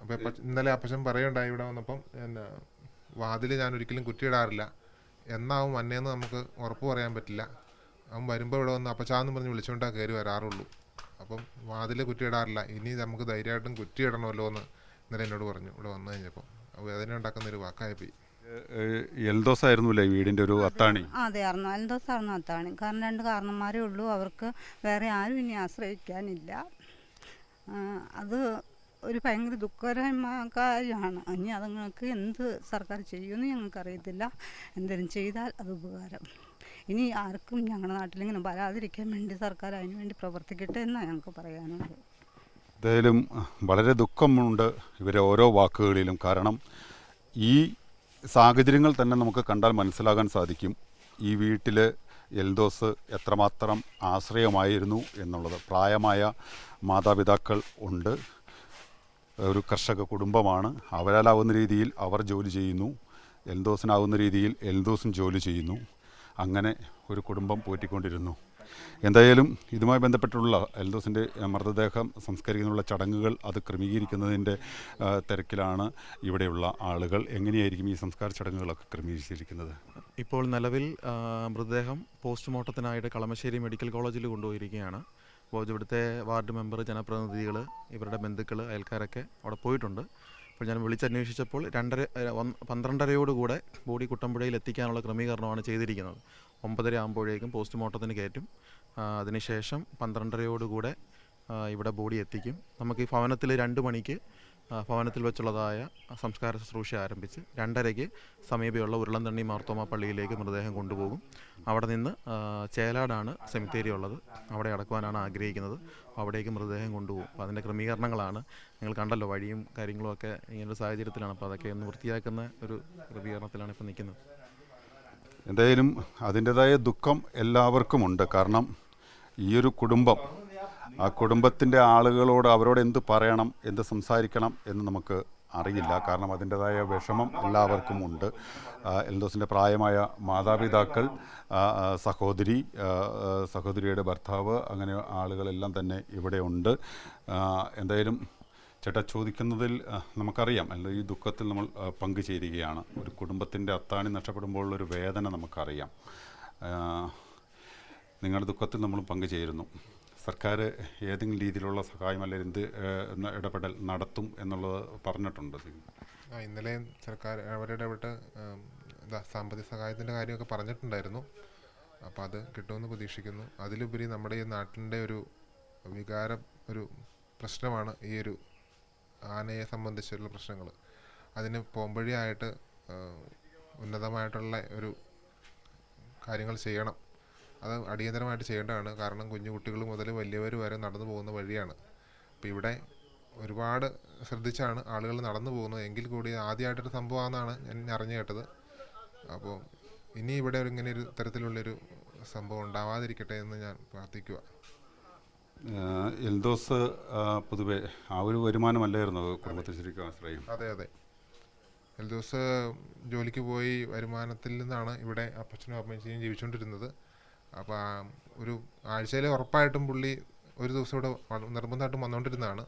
അപ്പോൾ ഇന്നലെ അപ്പച്ചൻ പറയുണ്ടായി ഇവിടെ വന്നപ്പം പിന്നെ വാതിൽ ഞാൻ ഒരിക്കലും കുറ്റിയിടാറില്ല. എന്നാവും വന്നേന്ന് നമുക്ക് ഉറപ്പ് പറയാൻ പറ്റില്ല. അവൻ വരുമ്പോൾ ഇവിടെ വന്ന് അപ്പച്ചാന്ന് പറഞ്ഞ് വിളിച്ചുകൊണ്ടാ കയറി വരാറുള്ളൂ. അപ്പം വാതിൽ കുറ്റിയിടാറില്ല. ഇനി നമുക്ക് ധൈര്യമായിട്ടും കുറ്റിയിടണമല്ലോ എന്ന് ഇന്നലെ എന്നോട് പറഞ്ഞു ഇവിടെ വന്നു കഴിഞ്ഞപ്പോൾ. വേദന ഉണ്ടാക്കുന്നൊരു വാക്കായിപ്പോയി. എൽദോസ് ആയിരുന്നില്ലേ വീടിൻ്റെ ഒരു അത്താണി? അതെ ആയിരുന്നു, എൽദോസ് ആയിരുന്നു അത്താണി. കാരണം 2 കാരണന്മാരേ ഉള്ളൂ, അവർക്ക് വേറെ ആരും ഇനി ആശ്രയിക്കാനില്ല. അത് ഒരു ഭയങ്കര ദുഃഖകരമായ കാര്യമാണ്. ഇനി അതുങ്ങൾക്ക് എന്ത് സർക്കാർ ചെയ്യുമെന്ന് ഞങ്ങൾക്കറിയത്തില്ല. എന്തെങ്കിലും ചെയ്താൽ അത് ഉപകാരം. ഇനി ആർക്കും ഞങ്ങളുടെ നാട്ടിലിങ്ങനെ വരാതിരിക്കാൻ വേണ്ടി സർക്കാർ അതിന് വേണ്ടി പ്രവർത്തിക്കട്ടെ എന്നാണ് ഞങ്ങൾക്ക് പറയാനുള്ളത്. എന്തായാലും വളരെ ദുഃഖമുണ്ട് ഇവരെ ഓരോ വാക്കുകളിലും. കാരണം ഈ സാഹചര്യങ്ങൾ തന്നെ നമുക്ക് കണ്ടാൽ മനസ്സിലാകാൻ സാധിക്കും ഈ വീട്ടിൽ എൽദോസ് എത്രമാത്രം ആശ്രയമായിരുന്നു എന്നുള്ളത്. പ്രായമായ മാതാപിതാക്കൾ ഉണ്ട്, ഒരു കർഷക കുടുംബമാണ്. അവരാലാവുന്ന രീതിയിൽ അവർ ജോലി ചെയ്യുന്നു, എൽദോസിനാവുന്ന രീതിയിൽ എൽദോസും ജോലി ചെയ്യുന്നു. അങ്ങനെ ഒരു കുടുംബം പോറ്റിക്കൊണ്ടിരുന്നു. എന്തായാലും ഇതുമായി ബന്ധപ്പെട്ടുള്ള എൽദോസിൻ്റെ മൃതദേഹം സംസ്കരിക്കുന്നതിനുള്ള ചടങ്ങുകൾ അത് ക്രമീകരിക്കുന്നതിൻ്റെ തിരക്കിലാണ് ഇവിടെയുള്ള ആളുകൾ. എങ്ങനെയായിരിക്കും ഈ സംസ്കാര ചടങ്ങുകളൊക്കെ ക്രമീകരിച്ചിരിക്കുന്നത്? ഇപ്പോൾ നിലവിൽ മൃതദേഹം പോസ്റ്റ്മോർട്ടത്തിനായിട്ട് കളമശ്ശേരി മെഡിക്കൽ കോളേജിൽ കൊണ്ടുപോയിരിക്കുകയാണ്. അപ്പോൾ ഇവിടുത്തെ വാർഡ് മെമ്പർ, ജനപ്രതിനിധികൾ, ഇവരുടെ ബന്ധുക്കൾ, അയൽക്കാരൊക്കെ അവിടെ പോയിട്ടുണ്ട്. അപ്പോൾ ഞാൻ വിളിച്ചന്വേഷിച്ചപ്പോൾ 12:30 ബോഡി കുട്ടമ്പുഴയിൽ എത്തിക്കാനുള്ള ക്രമീകരണമാണ് ചെയ്തിരിക്കുന്നത്. 9:30 ആകുമ്പോഴേക്കും പോസ്റ്റ്മോർട്ടത്തിന് കയറ്റും. അതിനുശേഷം 12:30 ഇവിടെ ബോഡി എത്തിക്കും. നമുക്ക് ഈ ഭവനത്തിൽ 2 മണിക്ക് ഭവനത്തിൽ വെച്ചുള്ളതായ സംസ്കാര ശുശ്രൂഷ ആരംഭിച്ച് 2:30 സമീപമുള്ള ഉരുളന്തണ്ണി മാർത്തോമ പള്ളിയിലേക്ക് മൃതദേഹം കൊണ്ടുപോകും. അവിടെ നിന്ന് ചേലാടാണ് സെമിത്തേരി ഉള്ളത്, അവിടെ അടക്കുവാനാണ് ആഗ്രഹിക്കുന്നത്. അവിടേക്ക് മൃതദേഹം കൊണ്ടുപോകും. അപ്പോൾ അതിൻ്റെ ക്രമീകരണങ്ങളാണ് നിങ്ങൾ കണ്ടല്ലോ, വഴിയും കാര്യങ്ങളും ഒക്കെ ഇങ്ങനൊരു സാഹചര്യത്തിലാണ്. അപ്പോൾ അതൊക്കെ ഒന്ന് വൃത്തിയാക്കുന്ന ഒരു ക്രമീകരണത്തിലാണ് ഇപ്പോൾ നിൽക്കുന്നത്. എന്തായാലും അതിൻ്റെതായ ദുഃഖം എല്ലാവർക്കുമുണ്ട്. കാരണം ഈയൊരു കുടുംബം, ആ കുടുംബത്തിൻ്റെ ആളുകളോട് അവരോട് എന്ത് പറയണം, എന്ത് സംസാരിക്കണം എന്ന് നമുക്ക് അറിയില്ല. കാരണം അതിൻ്റെതായ വിഷമം എല്ലാവർക്കും ഉണ്ട്. എൽദോസിൻ്റെ പ്രായമായ മാതാപിതാക്കൾ, സഹോദരിയുടെ ഭർത്താവ്, അങ്ങനെ ആളുകളെല്ലാം തന്നെ ഇവിടെ ഉണ്ട്. എന്തായാലും ചേട്ടാ, ചോദിക്കുന്നതിൽ നമുക്കറിയാം, അല്ല, ഈ ദുഃഖത്തിൽ നമ്മൾ പങ്കുചേരുകയാണ്. ഒരു കുടുംബത്തിൻ്റെ അത്താണി നഷ്ടപ്പെടുമ്പോഴുള്ളൊരു വേദന നമുക്കറിയാം. നിങ്ങളുടെ ദുഃഖത്തിൽ നമ്മൾ പങ്കുചേരുന്നു. സർക്കാർ ഏതെങ്കിലും രീതിയിലുള്ള സഹായം അല്ലെങ്കിൽ എന്ത് ഇടപെടൽ നടത്തും എന്നുള്ളത് പറഞ്ഞിട്ടുണ്ട്? ഇന്നലെ സർക്കാർ അവരുടെ ഇടപെട്ട് സാമ്പത്തിക സഹായത്തിൻ്റെ കാര്യമൊക്കെ പറഞ്ഞിട്ടുണ്ടായിരുന്നു. അപ്പോൾ അത് കിട്ടുമെന്ന് പ്രതീക്ഷിക്കുന്നു. അതിലുപരി നമ്മുടെ ഈ നാട്ടിൻ്റെ ഒരു വികാരം, ഒരു പ്രശ്നമാണ് ഈ ഒരു ആനയെ സംബന്ധിച്ചുള്ള പ്രശ്നങ്ങൾ. അതിന് പോംവഴിയായിട്ട് ഉന്നതമായിട്ടുള്ള ഒരു കാര്യങ്ങൾ ചെയ്യണം. അത് അടിയന്തരമായിട്ട് ചെയ്യേണ്ടതാണ്. കാരണം കുഞ്ഞു കുട്ടികൾ മുതൽ വലിയവർ വരെ നടന്നു പോകുന്ന വഴിയാണ്. അപ്പോൾ ഇവിടെ ഒരുപാട് ശ്രദ്ധിച്ചാണ് ആളുകൾ നടന്നു പോകുന്നത്. എങ്കിൽ കൂടി ആദ്യമായിട്ടൊരു സംഭവമാണെന്നാണ് ഞാൻ അറിഞ്ഞു കേട്ടത്. അപ്പോൾ ഇനി ഇവിടെ ഇങ്ങനെ ഒരു തരത്തിലുള്ളൊരു സംഭവം ഉണ്ടാവാതിരിക്കട്ടെ എന്ന് ഞാൻ പ്രാർത്ഥിക്കുക. എൽദോസ് പൊതുവെ ആ ഒരു വരുമാനമല്ലായിരുന്നു കുടുംബത്തിൽ ശരിക്കും ആശ്രയം? അതെ. എൽദോസ് ജോലിക്ക് പോയി വരുമാനത്തിൽ നിന്നാണ് ഇവിടെ അപ്പച്ചനും അമ്മച്ചിയും ജീവിച്ചുകൊണ്ടിരുന്നത്. അപ്പോൾ ഒരു ആഴ്ചയിൽ ഉറപ്പായിട്ടും പുള്ളി ഒരു ദിവസം ഇവിടെ നിർബന്ധമായിട്ടും വന്നുകൊണ്ടിരുന്നതാണ്.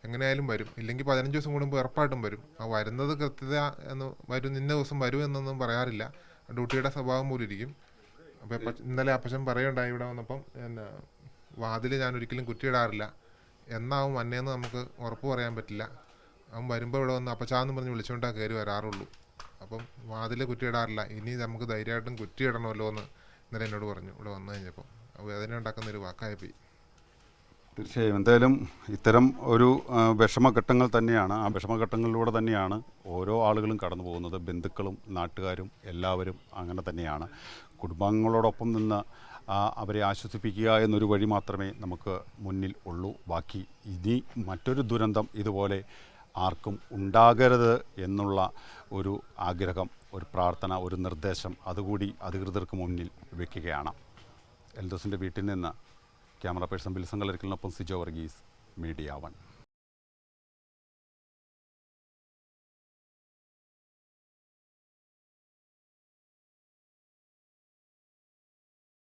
എങ്ങനെയായാലും വരും, ഇല്ലെങ്കിൽ 15 ദിവസം കൂടുമ്പോൾ ഉറപ്പായിട്ടും വരും. ആ വരുന്നത് കൃത്യത എന്ന് വരും, ഇന്ന ദിവസം വരും എന്നൊന്നും പറയാറില്ല. ഡ്യൂട്ടിയുടെ സ്വഭാവം പോലും ഇരിക്കും. അപ്പോൾ ഇന്നലെ അപ്പച്ചൻ പറയുണ്ടായി ഇവിടെ വന്നപ്പം വാതിൽ ഞാൻ ഒരിക്കലും കുറ്റിയിടാറില്ല. എന്നാവും വന്നേന്ന് നമുക്ക് ഉറപ്പ് പറയാൻ പറ്റില്ല. അവൻ വരുമ്പോൾ ഇവിടെ വന്ന് അപ്പച്ചാന്ന് പറഞ്ഞ് വിളിച്ചുകൊണ്ടാ കയറി വരാറുള്ളൂ. അപ്പം വാതിൽ കുറ്റിയിടാറില്ല. ഇനി നമുക്ക് ധൈര്യമായിട്ടും കുറ്റിയിടണമല്ലോ എന്ന് ഇന്നലെ എന്നോട് പറഞ്ഞു ഇവിടെ വന്നു കഴിഞ്ഞപ്പോൾ. വേദന ഉണ്ടാക്കുന്നൊരു വാക്കായിപ്പോയി. തീർച്ചയായും. എന്തായാലും ഇത്തരം ഒരു വിഷമഘട്ടങ്ങൾ തന്നെയാണ്, ആ വിഷമഘട്ടങ്ങളിലൂടെ തന്നെയാണ് ഓരോ ആളുകളും കടന്നു പോകുന്നത്. ബന്ധുക്കളും നാട്ടുകാരും എല്ലാവരും അങ്ങനെ തന്നെയാണ്. കുടുംബാംഗങ്ങളോടൊപ്പം നിന്ന് അവരെ ആശ്വസിപ്പിക്കുക എന്നൊരു വഴി മാത്രമേ നമുക്ക് മുന്നിൽ ഉള്ളൂ. ബാക്കി ഇനി മറ്റൊരു ദുരന്തം ഇതുപോലെ ആർക്കും ഉണ്ടാകരുത് എന്നുള്ള ഒരു ആഗ്രഹം, ഒരു പ്രാർത്ഥന, ഒരു നിർദ്ദേശം അതുകൂടി അധികൃതർക്ക് മുന്നിൽ വയ്ക്കുകയാണ്. എൽദോസിൻ്റെ വീട്ടിൽ നിന്ന് ക്യാമറ പേഴ്സൺ ബിൽസൺ കളരിക്കലിനൊപ്പം സിജോ വർഗീസ്, മീഡിയ 1.